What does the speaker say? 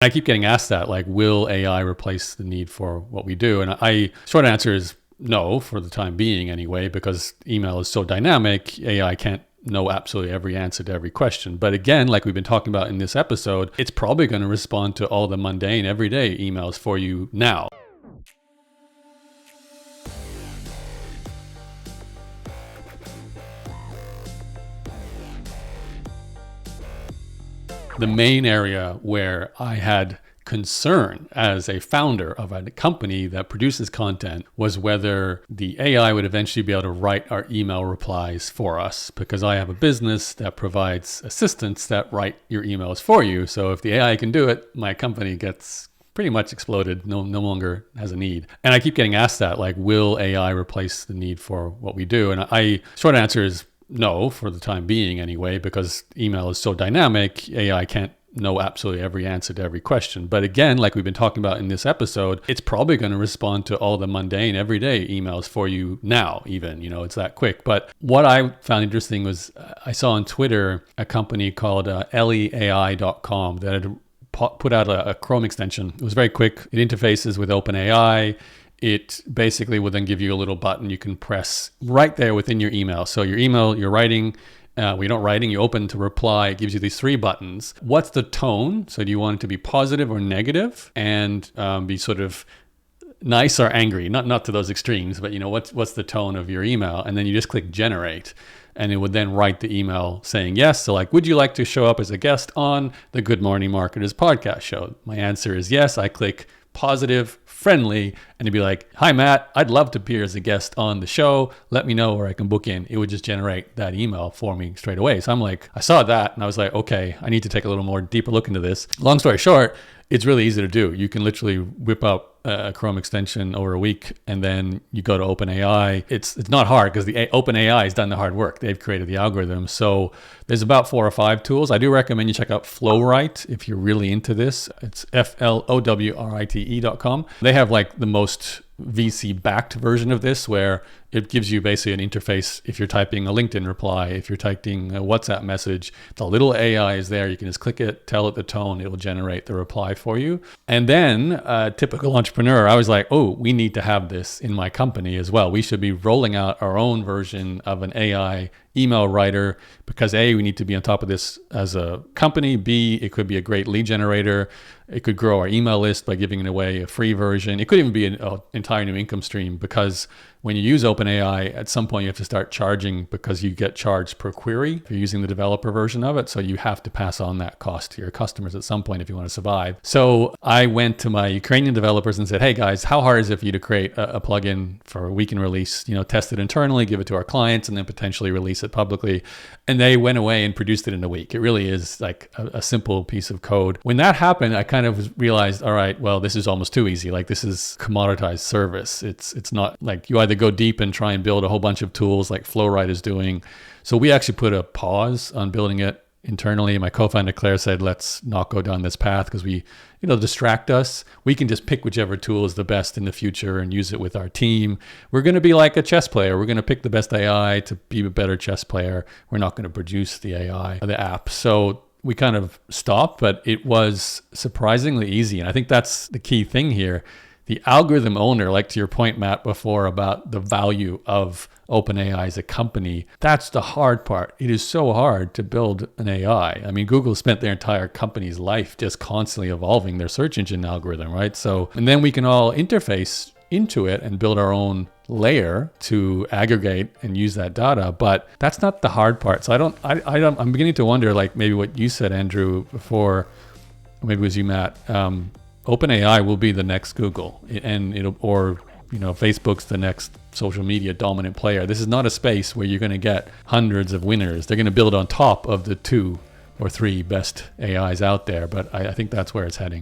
I keep getting asked that, like, will AI replace the need for what we do? And short answer is no, for the time being anyway, because email is so dynamic, AI can't know absolutely every answer to every question. But again, like we've been talking about in this episode, it's probably going to respond to all the mundane, everyday emails for you now. The main area where I had concern as a founder of a company that produces content was whether the AI would eventually be able to write our email replies for us, because I have a business that provides assistants that write your emails for you. So if the AI can do it, my company gets pretty much exploded, no longer has a need. And I keep getting asked that, like, will AI replace the need for what we do? And short answer is no, for the time being anyway, because email is so dynamic, AI can't know absolutely every answer to every question. But again, like we've been talking about in this episode, it's probably going to respond to all the mundane, everyday emails for you now, even, it's that quick. But what I found interesting was I saw on Twitter a company called LEAI.com that had put out a Chrome extension. It was very quick. It interfaces with OpenAI. It basically will then give you a little button you can press right there within your email. So your email, you're writing, you're not writing, you open to reply. It gives you these 3 buttons. What's the tone? So do you want it to be positive or negative? And be sort of nice or angry? Not to those extremes, but what's the tone of your email? And then you just click generate. And it would then write the email saying yes. So like, would you like to show up as a guest on the Good Morning Marketers podcast show? My answer is yes. I click positive, friendly, and it'd be like, hi Matt, I'd love to appear as a guest on the show. Let me know where I can book in. It would just generate that email for me straight away. So I'm like, I saw that and I was like, okay, I need to take a little more deeper look into this. Long story short, it's really easy to do. You can literally whip up a Chrome extension over a week, and then you go to OpenAI. It's not hard because the OpenAI has done the hard work. They've created the algorithm. So there's about 4 or 5 tools. I do recommend you check out Flowrite if you're really into this. It's flowrite.com. They have like the most VC-backed version of this, where it gives you basically an interface. If you're typing a LinkedIn reply, if you're typing a WhatsApp message, the little AI is there. You can just click it, tell it the tone, it will generate the reply for you. And then typical entrepreneur, I was like, oh, we need to have this in my company as well. We should be rolling out our own version of an AI email writer, because A, we need to be on top of this as a company. B, it could be a great lead generator. It could grow our email list by giving away a free version. It could even be an entire new income stream, because when you use OpenAI, at some point you have to start charging, because you get charged per query if you're using the developer version of it. So you have to pass on that cost to your customers at some point if you want to survive. So I went to my Ukrainian developers and said, hey guys, how hard is it for you to create a plugin for we can release, test it internally, give it to our clients, and then potentially release it publicly? And they went away and produced it in a week. It really is like a simple piece of code. When that happened, I kind of realized, all right, well, this is almost too easy. Like, this is commoditized service. It's not like you either go deep and try and build a whole bunch of tools like Flowrite is doing. So we actually put a pause on building it internally. My co-founder Claire said, let's not go down this path, because we distract us. We can just pick whichever tool is the best in the future and use it with our team. We're going to be like a chess player. We're going to pick the best AI to be a better chess player. We're not going to produce the AI or the app. So we kind of stopped, but it was surprisingly easy. And I think that's the key thing here. The algorithm owner, like to your point, Matt, before about the value of OpenAI as a company, that's the hard part. It is so hard to build an AI. I mean, Google spent their entire company's life just constantly evolving their search engine algorithm, right? So, and then we can all interface into it and build our own layer to aggregate and use that data. But that's not the hard part. So I'm beginning to wonder, like maybe what you said, Andrew, before, or maybe it was you, Matt, OpenAI will be the next Google, and Facebook's the next social media dominant player. This is not a space where you're going to get hundreds of winners. They're going to build on top of the 2 or 3 best AIs out there, but I think that's where it's heading.